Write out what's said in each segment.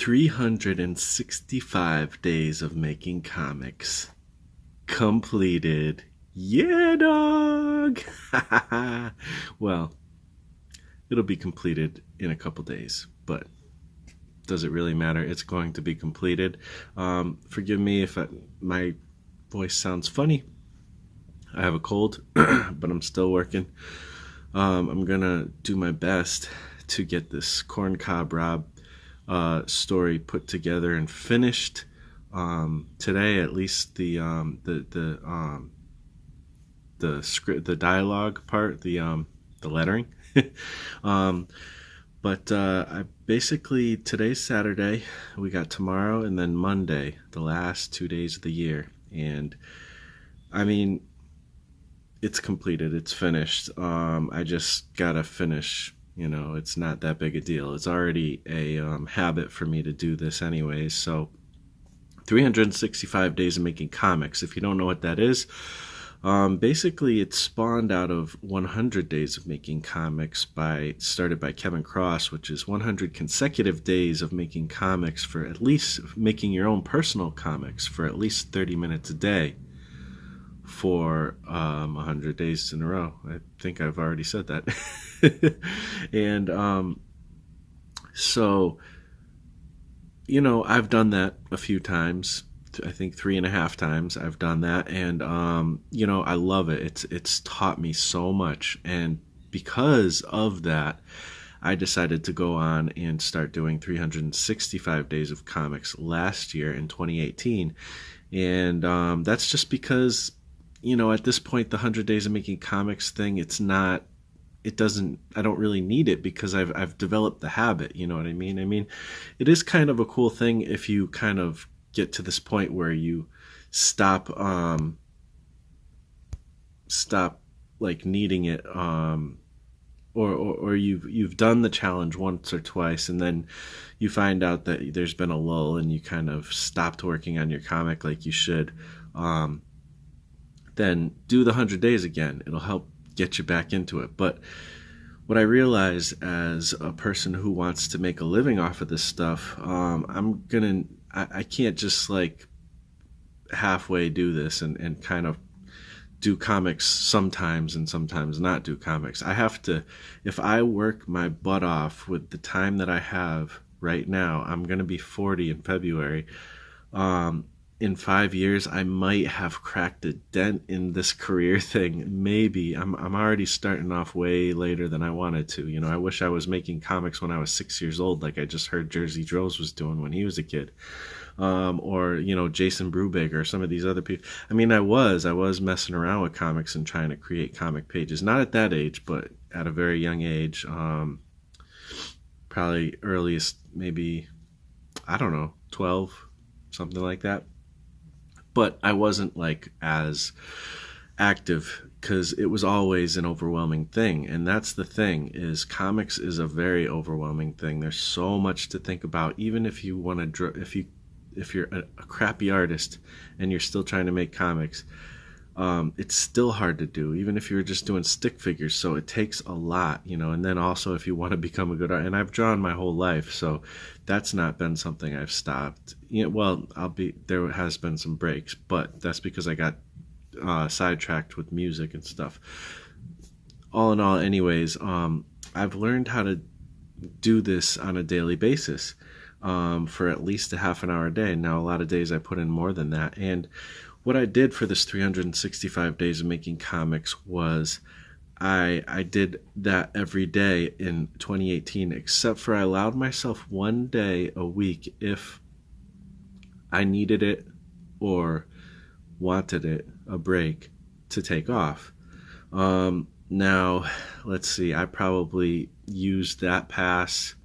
365 days of making comics completed. Yeah, dog! Well, it'll be completed in a couple days, but does it really matter? It's going to be completed. Forgive me if my voice sounds funny. I have a cold, but I'm still working. I'm going to do my best to get this Corncob Rob story put together and finished today. At least the script, the dialogue part, the lettering. But I basically, today's Saturday. We got tomorrow and then Monday, the last 2 days of the year, and I mean, it's completed. It's finished. I just gotta finish. It's not that big a deal. It's already a habit for me to do this anyways. So 365 days of making comics. If you don't know what that is, basically it spawned out of 100 days of making comics started by Kevin Cross, which is 100 consecutive days of making comics for at least making your own personal comics for at least 30 minutes a day for 100 days in a row. I think I've already said that. And so, I've done that a few times. I think 3.5 times I've done that. And, I love it. It's taught me so much. And because of that, I decided to go on and start doing 365 days of comics last year in 2018. And that's just because, at this point, the 100 days of making comics thing, I don't really need it because I've developed the habit, you know what I mean? I mean, it is kind of a cool thing if you kind of get to this point where you stop like needing it, or you've done the challenge once or twice and then you find out that there's been a lull and you kind of stopped working on your comic like you should. Then do the 100 days again. It'll help get you back into it. But what I realize as a person who wants to make a living off of this stuff, I can't just like halfway do this and kind of do comics sometimes and sometimes not do comics. I have to, if I work my butt off with the time that I have right now, I'm going to be 40 in February. In 5 years, I might have cracked a dent in this career thing. Maybe. I'm already starting off way later than I wanted to. I wish I was making comics when I was 6 years old, like I just heard Jersey Droz was doing when he was a kid. Or Jason Brubaker or some of these other people. I mean, I was messing around with comics and trying to create comic pages. Not at that age, but at a very young age. Probably earliest, maybe, I don't know, 12, something like that. But I wasn't like as active because it was always an overwhelming thing. And that's the thing, is comics is a very overwhelming thing. There's so much to think about. Even if you want to, if you're a crappy artist and you're still trying to make comics, it's still hard to do, even if you're just doing stick figures. So it takes a lot, and then also if you want to become a good artist, and I've drawn my whole life, so that's not been something I've stopped. There has been some breaks, but that's because I got sidetracked with music and stuff. All in all, anyways, I've learned how to do this on a daily basis, for at least a half an hour a day. Now, a lot of days I put in more than that. And what I did for this 365 days of making comics was I did that every day in 2018, except for I allowed myself one day a week if I needed it or wanted it, a break, to take off. Now, let's see, I probably used that pass,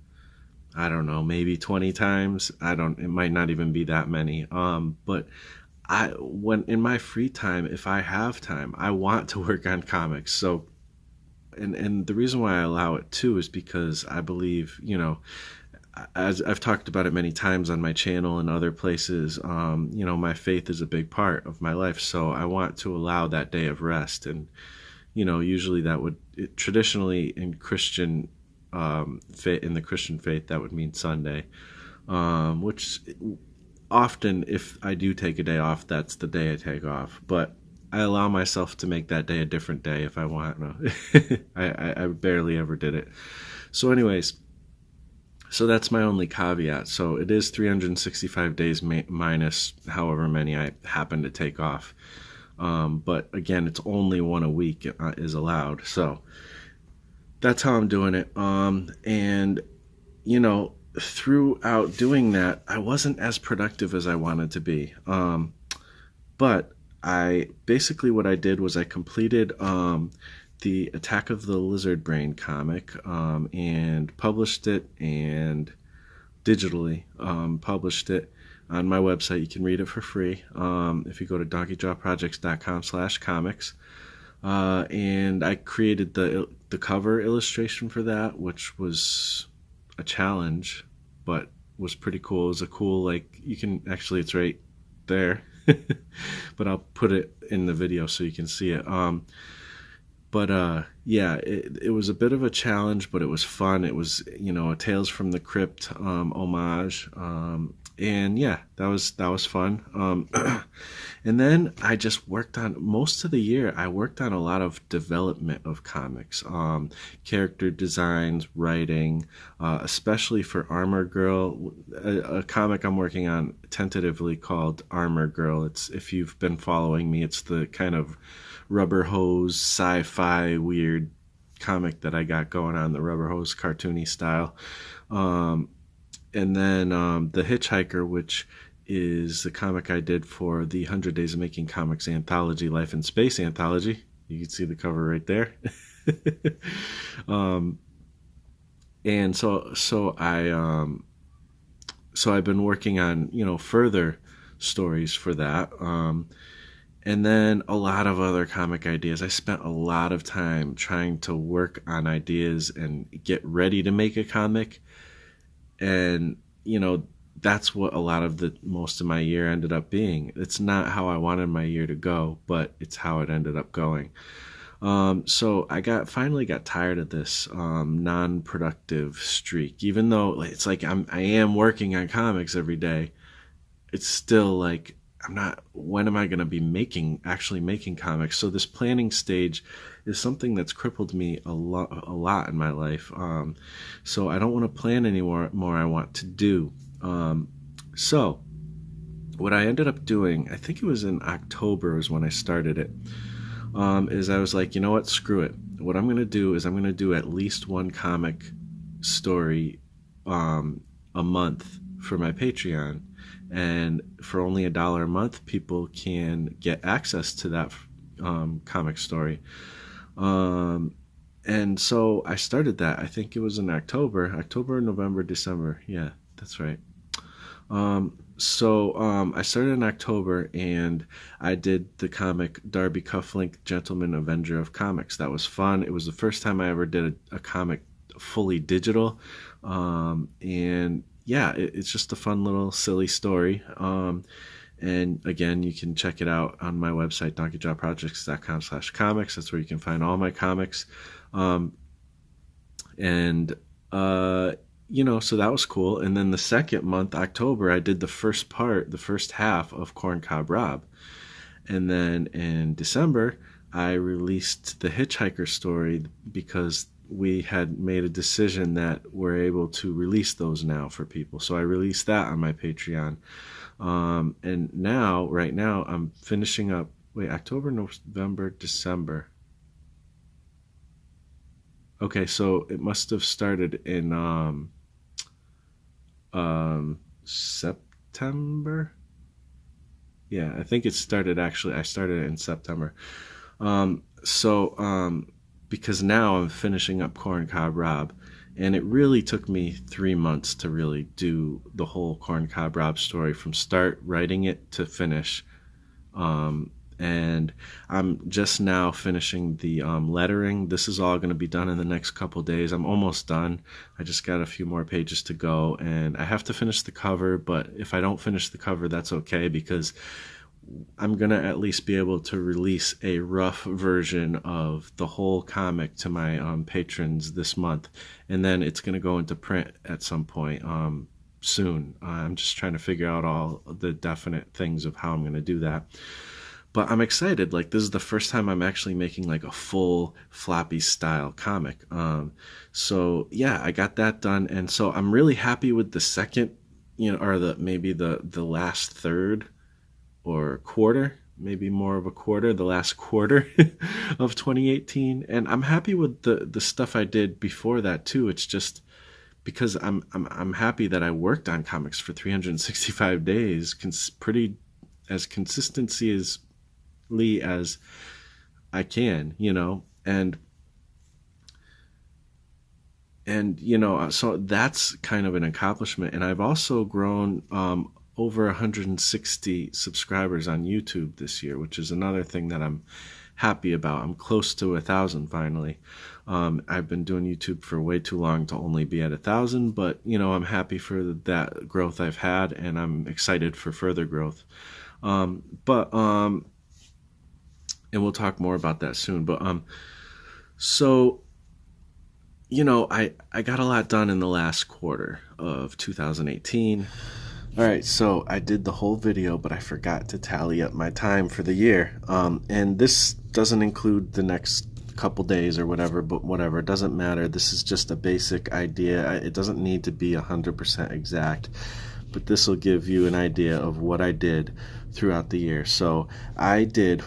I don't know, maybe 20 times. It might not even be that many. But when in my free time, if I have time, I want to work on comics. So, and the reason why I allow it too is because I believe, as I've talked about it many times on my channel and other places, my faith is a big part of my life. So I want to allow that day of rest. And, usually traditionally in Christian, in the Christian faith, that would mean Sunday. which often, if I do take a day off, that's the day I take off. But I allow myself to make that day a different day if I want. No. I barely ever did it. So anyways, so that's my only caveat. So it is 365 days minus however many I happen to take off. But again, it's only one a week is allowed. So that's how I'm doing it. And, you know, throughout doing that, I wasn't as productive as I wanted to be. But I basically what I did was I completed the Attack of the Lizard Brain comic and published it, and digitally published it on my website. You can read it for free if you go to donkeyjawprojects.com/comics. And I created the cover illustration for that, which was a challenge, but was pretty cool. It was a cool, like, you can actually, it's right there, but I'll put it in the video so you can see it. But yeah, it was a bit of a challenge, but it was fun. It was, you know, a Tales from the Crypt homage. And yeah, that was fun. And then I just worked on, most of the year, I worked on a lot of development of comics, character designs, writing, especially for Armor Girl, a comic I'm working on tentatively called Armor Girl. It's, if you've been following me, it's the kind of rubber hose sci-fi weird comic that I got going on, the rubber hose cartoony style. And then The Hitchhiker, which is the comic I did for the 100 Days of Making Comics Anthology, Life in Space Anthology. You can see the cover right there. And so I've been working on, you know, further stories for that. And then a lot of other comic ideas. I spent a lot of time trying to work on ideas and get ready to make a comic. And, you know, that's what a lot of most of my year ended up being. It's not how I wanted my year to go, but it's how it ended up going. So I finally got tired of this non-productive streak. Even though it's like I am working on comics every day, it's still like, I'm not, when am I going to be actually making comics? So this planning stage is something that's crippled me a lot in my life. So I don't want to plan anymore. I want to do. So what I ended up doing, I think it was in October is when I started it, is I was like, you know what, screw it. What I'm going to do is I'm going to do at least one comic story a month for my Patreon. And for only $1 a month, people can get access to that comic story. And so I started that. I think it was in October, November, December. Yeah, that's right. So I started in October, and I did the comic Darby Cufflink, Gentleman Avenger of Comics. That was fun. It was the first time I ever did a comic fully digital. And yeah, it's just a fun little silly story. And again, you can check it out on my website, donkeyjawprojects.com/comics. That's where you can find all my comics. You know, so that was cool. And then the second month, October, I did the first half of Corncob Rob. And then in December, I released the Hitchhiker story because we had made a decision that we're able to release those now for people. So I released that on my Patreon. And now, right now, I'm finishing up, October, November, December. Okay, so it must have started in September. Yeah, I think it started, actually, I started it in September. Because now I'm finishing up Corncob Rob, and it really took me 3 months to really do the whole Corncob Rob story from start writing it to finish. And I'm just now finishing the lettering. This is all going to be done in the next couple days. I'm almost done. I just got a few more pages to go, and I have to finish the cover, but if I don't finish the cover, that's okay, because I'm going to at least be able to release a rough version of the whole comic to my patrons this month. And then it's going to go into print at some point. soon. I'm just trying to figure out all the definite things of how I'm going to do that. But I'm excited. Like, this is the first time I'm actually making like a full floppy style comic. So yeah, I got that done, and so I'm really happy with the second, or maybe the last third or quarter, maybe more of a quarter, the last quarter of 2018, and I'm happy with the stuff I did before that too. It's just because I'm happy that I worked on comics for 365 days, pretty as consistency as I can, and so that's kind of an accomplishment. And I've also grown over 160 subscribers on YouTube this year, which is another thing that I'm happy about. I'm close to 1,000 finally. I've been doing YouTube for way too long to only be at 1,000, but I'm happy for that growth I've had, and I'm excited for further growth. And we'll talk more about that soon. But so I got a lot done in the last quarter of 2018. All right, so I did the whole video, but I forgot to tally up my time for the year. And this doesn't include the next couple days or whatever, but whatever, it doesn't matter. This is just a basic idea. It doesn't need to be 100% exact, but this will give you an idea of what I did throughout the year. So I did,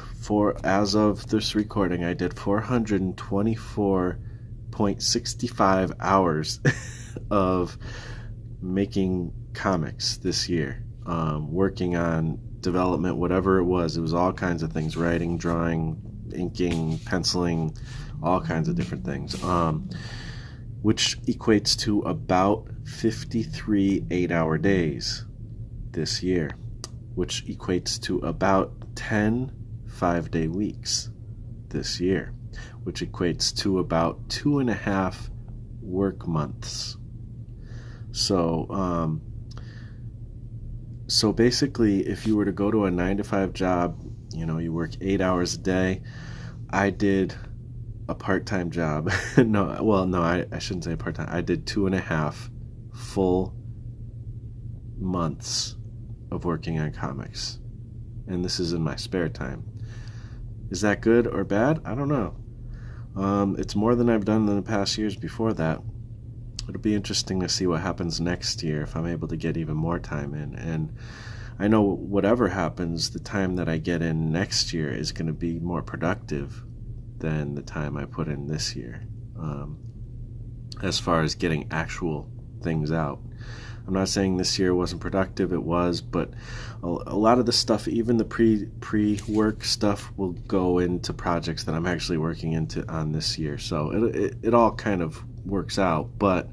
as of this recording, I did 424.65 hours of making comics this year, working on development, whatever it was all kinds of things: writing, drawing, inking, penciling, all kinds of different things, which equates to about 53 8-hour days this year, which equates to about 10 5-day weeks this year, which equates to about 2.5 work months. So basically, if you were to go to a 9-to-5 job, you work 8 hours a day. I did a part-time job. I shouldn't say part-time. I did 2.5 full months of working on comics. And this is in my spare time. Is that good or bad? I don't know. It's more than I've done in the past years before that. It'll be interesting to see what happens next year if I'm able to get even more time in. And I know whatever happens, the time that I get in next year is going to be more productive than the time I put in this year, as far as getting actual things out. I'm not saying this year wasn't productive, it was, but a lot of the stuff, even the pre-work stuff, will go into projects that I'm actually working on this year. So it all kind of works out, but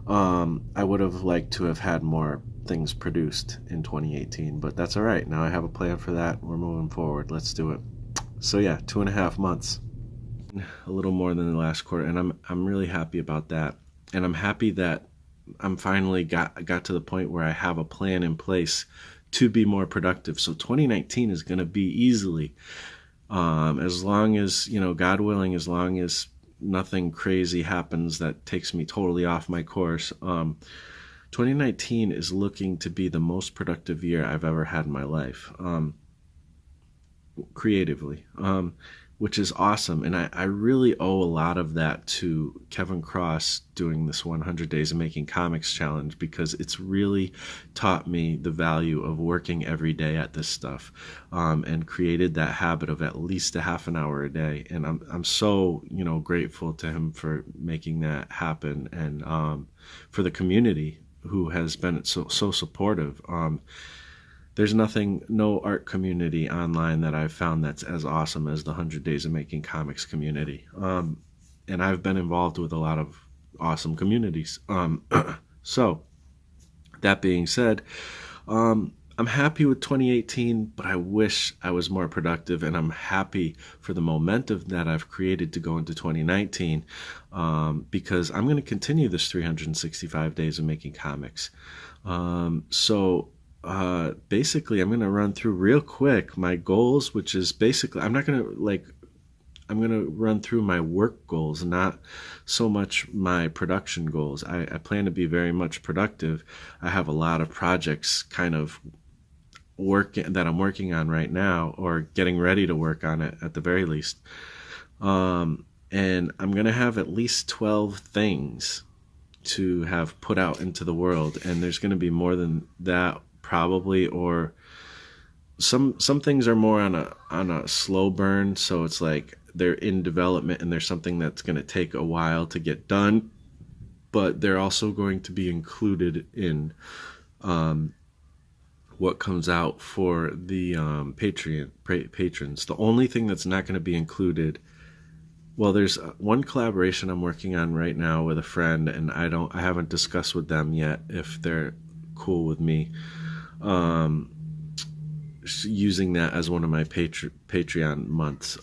I would have liked to have had more things produced in 2018, but that's all right. Now I have a plan for that. We're moving forward. Let's do it. So yeah, 2.5 months, a little more than the last quarter, and I'm really happy about that. And I'm happy that I'm finally got to the point where I have a plan in place to be more productive. So 2019 is going to be easily, as long as, God willing, as long as nothing crazy happens that takes me totally off my course, 2019 is looking to be the most productive year I've ever had in my life, creatively, which is awesome. And I really owe a lot of that to Kevin Cross doing this 100 Days of Making Comics challenge, because it's really taught me the value of working every day at this stuff, and created that habit of at least a half an hour a day. And I'm so grateful to him for making that happen, and for the community who has been so supportive. There's no art community online that I've found that's as awesome as the 100 Days of Making Comics community. And I've been involved with a lot of awesome communities. So, that being said, I'm happy with 2018, but I wish I was more productive, and I'm happy for the momentum that I've created to go into 2019, because I'm going to continue this 365 days of making comics. Basically, I'm going to run through real quick my goals, which is basically, I'm I'm gonna run through my work goals, not so much my production goals. I plan to be very much productive. I have a lot of projects kind of that I'm working on right now, or getting ready to work on it at the very least. And I'm gonna have at least 12 things to have put out into the world, and there's going to be more than that probably, or some things are more on a slow burn, so it's like they're in development and there's something that's going to take a while to get done, but they're also going to be included in what comes out for the patrons. The only thing that's not going to be included, well, there's one collaboration I'm working on right now with a friend, and I haven't discussed with them yet if they're cool with me using that as one of my Patreon months.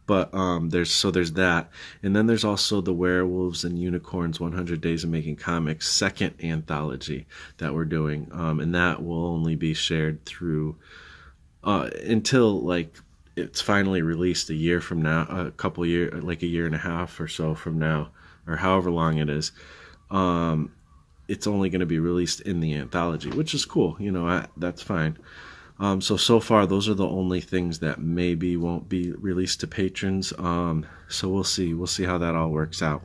But there's that, and then there's also the Werewolves and Unicorns 100 Days of Making Comics second anthology that we're doing, and that will only be shared through until like it's finally released a year from now, a year and a half or so from now, or however long it is. It's only going to be released in the anthology, which is cool. That's fine. So far, those are the only things that maybe won't be released to patrons. So we'll see. We'll see how that all works out.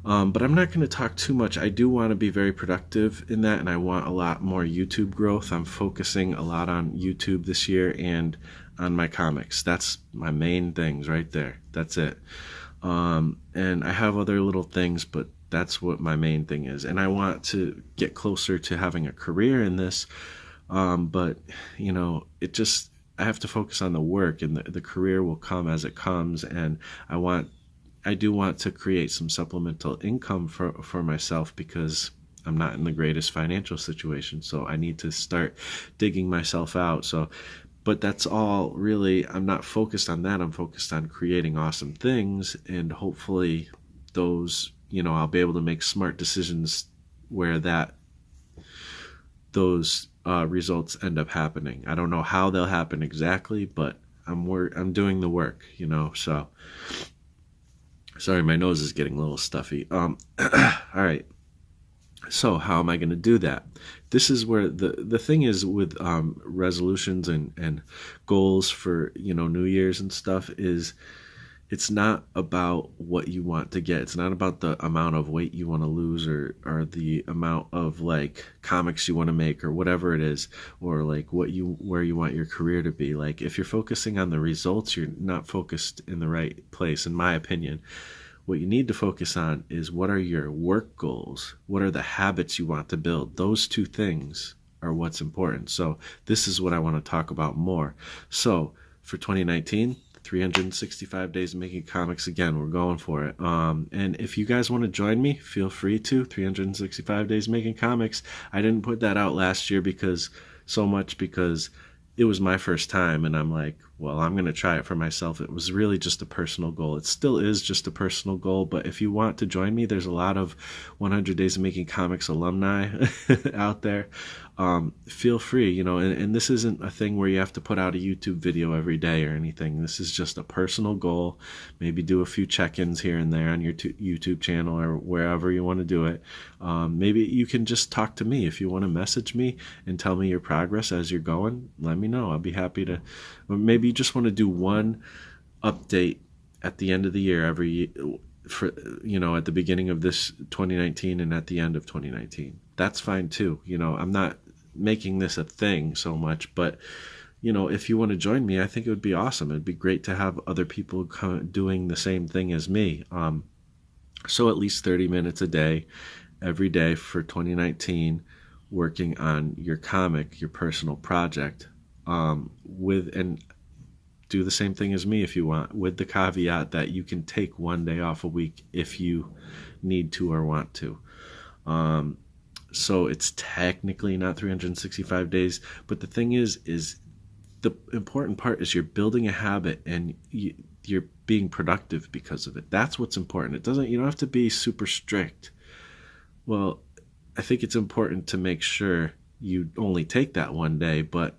But I'm not going to talk too much. I do want to be very productive in that, and I want a lot more YouTube growth. I'm focusing a lot on YouTube this year and on my comics. That's my main things right there. That's it. And I have other little things, but that's what my main thing is. And I want to get closer to having a career in this. But I have to focus on the work, and the career will come as it comes. And I do want to create some supplemental income for myself, because I'm not in the greatest financial situation. So I need to start digging myself out. But that's all really, I'm not focused on that. I'm focused on creating awesome things, and hopefully those, I'll be able to make smart decisions where those results end up happening. I don't know how they'll happen exactly, but I'm doing the work, so. Sorry, my nose is getting a little stuffy. All right. So how am I going to do that? This is where the thing is with resolutions and goals for New Year's and stuff is, it's not about what you want to get. It's not about the amount of weight you want to lose, or the amount of like comics you want to make, or whatever it is, or like where you want your career to be. Like, if you're focusing on the results, you're not focused in the right place, in my opinion. What you need to focus on is, what are your work goals? What are the habits you want to build? Those two things are what's important. So this is what I want to talk about more. So for 2019, 365 days of making comics. Again, we're going for it. And if you guys want to join me, feel free to. 365 days making comics. I didn't put that out last year because it was my first time, and I'm like, well, I'm going to try it for myself. It was really just a personal goal. It still is just a personal goal, but if you want to join me, there's a lot of 100 Days of Making Comics alumni out there. Feel free, and this isn't a thing where you have to put out a YouTube video every day or anything. This is just a personal goal. Maybe do a few check-ins here and there on your YouTube channel, or wherever you want to do it. Maybe you can just talk to me. If you want to message me and tell me your progress as you're going, let me know. I'll be happy to. Or maybe you just want to do one update at the end of the year every year, at the beginning of this 2019 and at the end of 2019. That's fine too. I'm not making this a thing so much, but if you want to join me, I think it would be awesome. It'd be great to have other people doing the same thing as me. So at least 30 minutes a day, every day for 2019, working on your comic, your personal project, and do the same thing as me if you want, with the caveat that you can take one day off a week if you need to or want to. So it's technically not 365 days, but the thing is the important part is you're building a habit, and you're being productive because of it. That's what's important. You don't have to be super strict. Well, I think it's important to make sure you only take that one day, but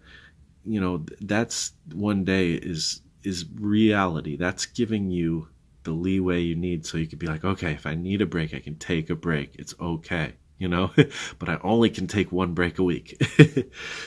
that's one day is is reality. That's giving you the leeway you need so you could be like, okay, if I need a break, I can take a break. It's okay, but I only can take one break a week.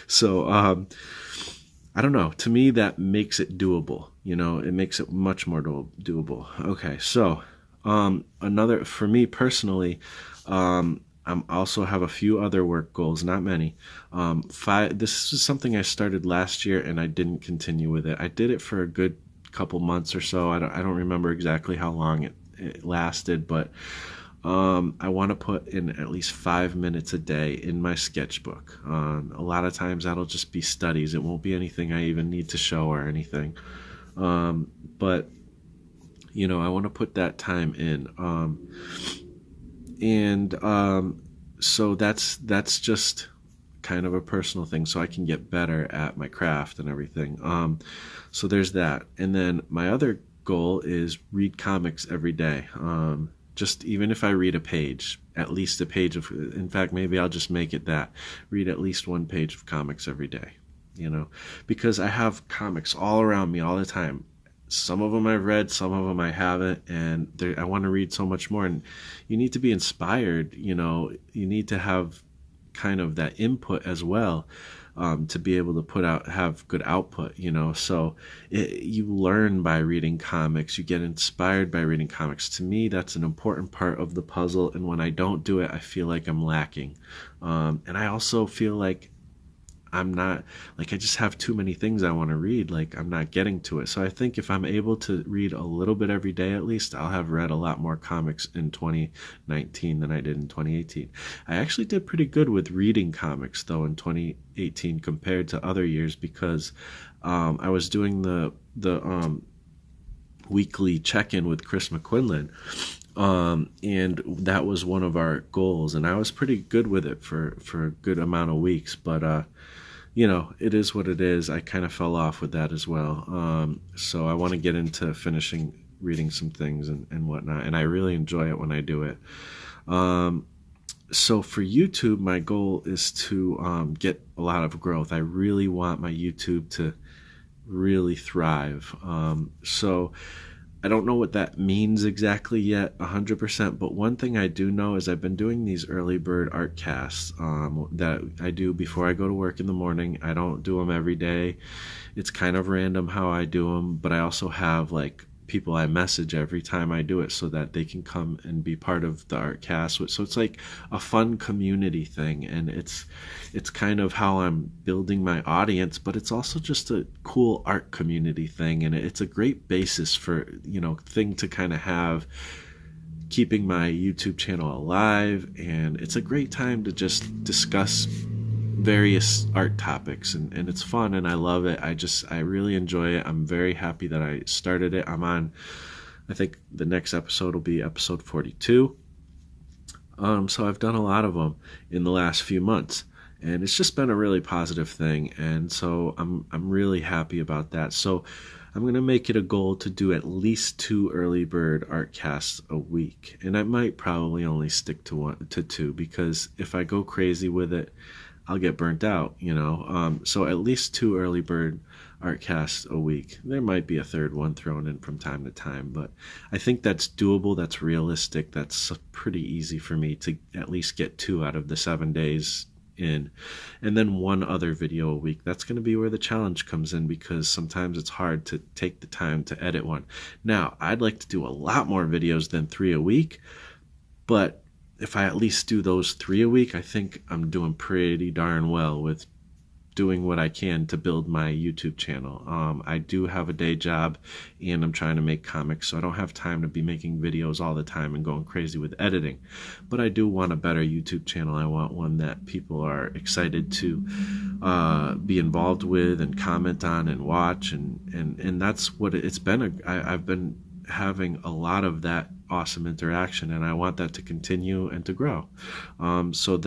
So I don't know. To me, that makes it doable. It makes it much more doable. Okay, so another, for me personally, I also have a few other work goals, not many. This is something I started last year and I didn't continue with it. I did it for a good couple months or so. I don't remember exactly how long it lasted, but I want to put in at least 5 minutes a day in my sketchbook. A lot of times that'll just be studies. It won't be anything I even need to show or anything. But I want to put that time in. So that's just kind of a personal thing, so I can get better at my craft and everything. So there's that. And then my other goal is read comics every day. Just even if I read a page, at least a page of, in fact, maybe I'll just make it that. Read at least one page of comics every day, because I have comics all around me all the time. Some of them I've read, some of them I haven't, and I want to read so much more. And you need to be inspired, you need to have kind of that input as well, to be able to have good output, so you learn by reading comics, you get inspired by reading comics. To me, that's an important part of the puzzle, and when I don't do it, I feel like I'm lacking. And I also feel like I'm not, like, I just have too many things I want to read, like I'm not getting to it. So I think if I'm able to read a little bit every day at least, I'll have read a lot more comics in 2019 than I did in 2018. I actually did pretty good with reading comics though in 2018 compared to other years, because I was doing the weekly check-in with Chris McQuinlan, and that was one of our goals, and I was pretty good with it for a good amount of weeks, but it is what it is. I kind of fell off with that as well. So I want to get into finishing reading some things and whatnot, and I really enjoy it when I do it. So for YouTube, my goal is to get a lot of growth. I really want my YouTube to really thrive. So I don't know what that means exactly yet 100%, but one thing I do know is I've been doing these early bird Artcasts that I do before I go to work in the morning. I don't do them every day. It's kind of random how I do them, but I also have like people I message every time I do it so that they can come and be part of the Artcast. So it's like a fun community thing, and it's kind of how I'm building my audience, but it's also just a cool art community thing, and it's a great basis for, thing to kind of have, keeping my YouTube channel alive, and it's a great time to just discuss various art topics, and it's fun, and I love it. I really enjoy it. I'm very happy that I started it. I think the next episode will be episode 42. So I've done a lot of them in the last few months, and it's just been a really positive thing, and so I'm really happy about that. So I'm going to make it a goal to do at least 2 early bird Artcasts a week, and I might probably only stick to 2, because if I go crazy with it, I'll get burnt out, so at least 2 early bird Artcasts a week. There might be a third one thrown in from time to time, but I think that's doable, that's realistic, that's pretty easy for me to at least get 2 out of the 7 days in, and then 1 other video a week. That's going to be where the challenge comes in, because sometimes it's hard to take the time to edit one. Now, I'd like to do a lot more videos than 3 a week, but if I at least do those 3 a week, I think I'm doing pretty darn well with doing what I can to build my YouTube channel. I do have a day job, and I'm trying to make comics, so I don't have time to be making videos all the time and going crazy with editing. But I do want a better YouTube channel. I want one that people are excited to be involved with and comment on and watch, and that's what it's been. I've been having a lot of that awesome interaction, and I want that to continue and to grow. So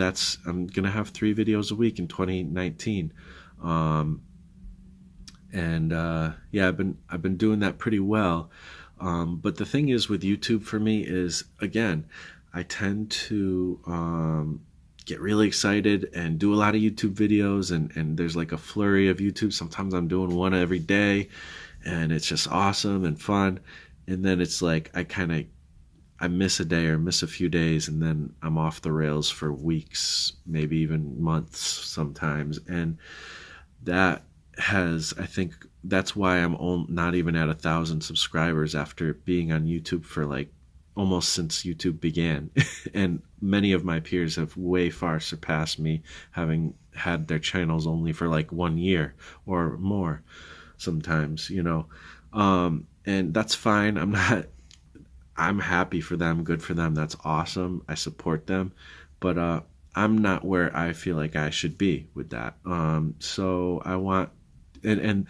I'm gonna have 3 videos a week in 2019, yeah, I've been doing that pretty well. But the thing is with YouTube for me is, again, I tend to get really excited and do a lot of YouTube videos, and there's like a flurry of YouTube. Sometimes I'm doing one every day, and it's just awesome and fun. And then it's like I miss a day or miss a few days, and then I'm off the rails for weeks, maybe even months sometimes. And that I think that's why I'm not even at 1,000 subscribers after being on YouTube for like almost since YouTube began. And many of my peers have way far surpassed me, having had their channels only for like 1 year or more sometimes, and that's fine. I'm happy for them, good for them, that's awesome, I support them, but I'm not where I feel like I should be with that. So I want, and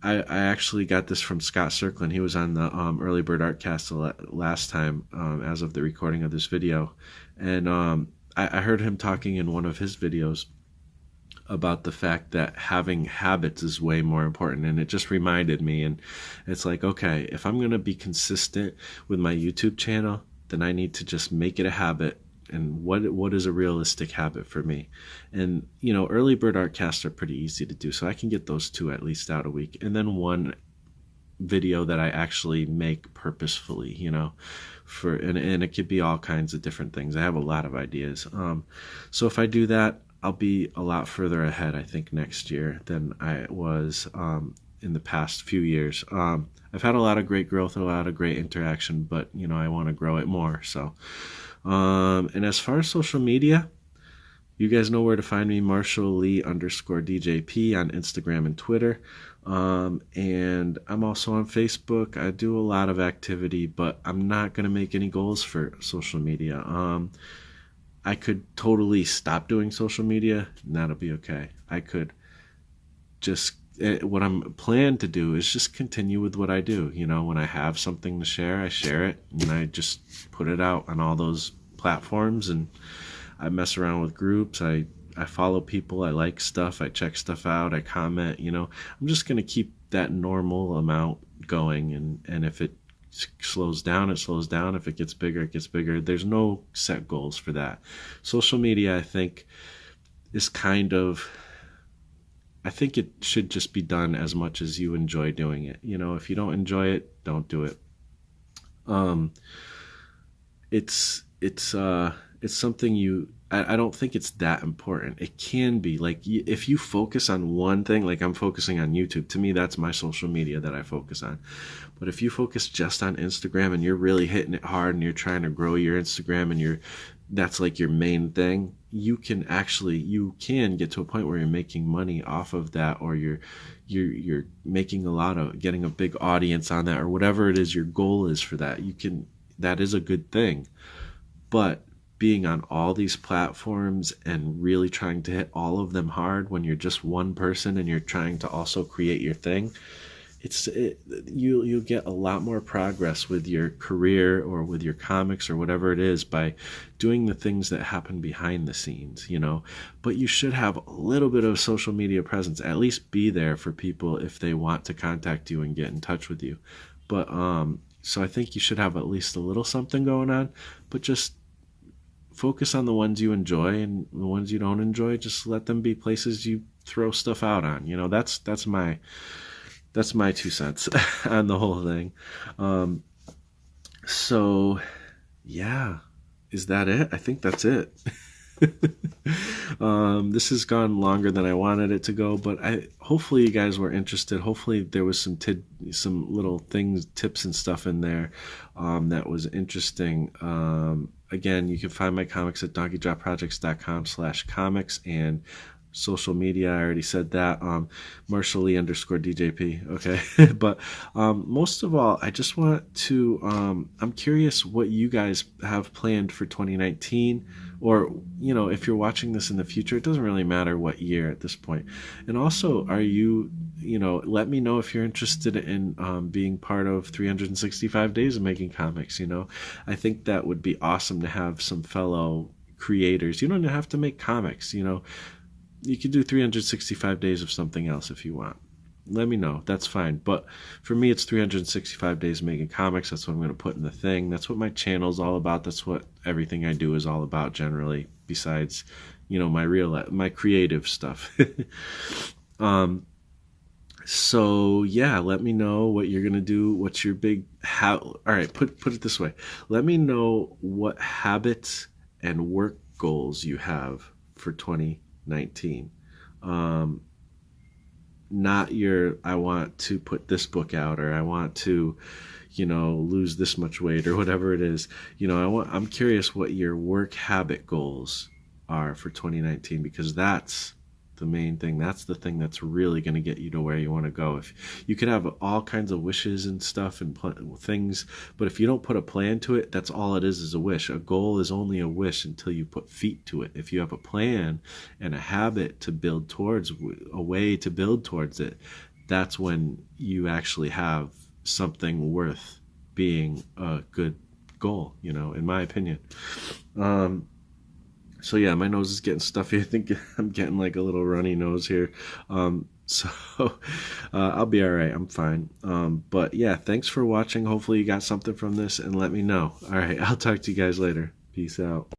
I actually got this from Scott Circlin. He was on the early Bird Artcast last time, as of the recording of this video, and I heard him talking in one of his videos about the fact that having habits is way more important, and it just reminded me. And it's like, okay, if I'm going to be consistent with my YouTube channel, then I need to just make it a habit. And what is a realistic habit for me? And early Bird Artcasts are pretty easy to do, so I can get those 2 at least out a week, and then one video that I actually make purposefully, and it could be all kinds of different things. I have a lot of ideas. So if I do that, I'll be a lot further ahead, I think, next year than I was in the past few years. I've had a lot of great growth, a lot of great interaction, but I want to grow it more. So, and as far as social media, you guys know where to find me, MarshallLee_DJP on Instagram and Twitter. And I'm also on Facebook. I do a lot of activity, but I'm not going to make any goals for social media. I could totally stop doing social media, and that'll be okay. I could just, what I'm planned to do is just continue with what I do. When I have something to share, I share it, and I just put it out on all those platforms, and I mess around with groups. I follow people, I like stuff, I check stuff out, I comment. I'm just going to keep that normal amount going, and if it slows down, it slows down. If it gets bigger, it gets bigger. There's no set goals for that. Social media, I think, is I think it should just be done as much as you enjoy doing it. If you don't enjoy it, don't do it. It's something I don't think it's that important. It can be, like, if you focus on one thing, like I'm focusing on YouTube, to me that's my social media that I focus on. But if you focus just on Instagram and you're really hitting it hard and you're trying to grow your Instagram and that's like your main thing, you can get to a point where you're making money off of that, or you're making getting a big audience on that, or whatever it is your goal is for that. That is a good thing. But being on all these platforms and really trying to hit all of them hard when you're just one person and you're trying to also create your thing, you'll get a lot more progress with your career or with your comics or whatever it is by doing the things that happen behind the scenes, But you should have a little bit of social media presence, at least be there for people if they want to contact you and get in touch with you. But so I think you should have at least a little something going on, but just focus on the ones you enjoy, and the ones you don't enjoy, just let them be places you throw stuff out on. That's my 2 cents on the whole thing. So yeah, is that it? I think that's it. This has gone longer than I wanted it to go, but hopefully you guys were interested. Hopefully there was some little things, tips and stuff in there that was interesting. Again, you can find my comics at donkeydropprojects.com/comics, and social media, I already said that, MarshallLee_DJP. Okay. But most of all, I just want to, I'm curious what you guys have planned for 2019, or if you're watching this in the future, it doesn't really matter what year at this point. And also, are you let me know if you're interested in being part of 365 days of making comics. I think that would be awesome to have some fellow creators. You don't have to make comics. You could do 365 days of something else if you want. Let me know. That's fine. But for me, it's 365 days making comics. That's what I'm going to put in the thing. That's what my channel's all about. That's what everything I do is all about generally, besides, my creative stuff. So yeah, let me know what you're gonna do. What's your big All right, put it this way. Let me know what habits and work goals you have for 2019. Um, Not your I want to put this book out, or I want to, lose this much weight, or whatever it is. I'm curious what your work habit goals are for 2019, because that's the main thing. That's the thing that's really going to get you to where you want to go. If you can have all kinds of wishes and stuff and things, but if you don't put a plan to it, that's all it is a wish. A goal is only a wish until you put feet to it. If you have a plan and a habit to build towards, a way to build towards it, that's when you actually have something worth being a good goal, in my opinion. So yeah, my nose is getting stuffy. I think I'm getting like a little runny nose here. So I'll be all right. I'm fine. But yeah, thanks for watching. Hopefully you got something from this, and let me know. All right, I'll talk to you guys later. Peace out.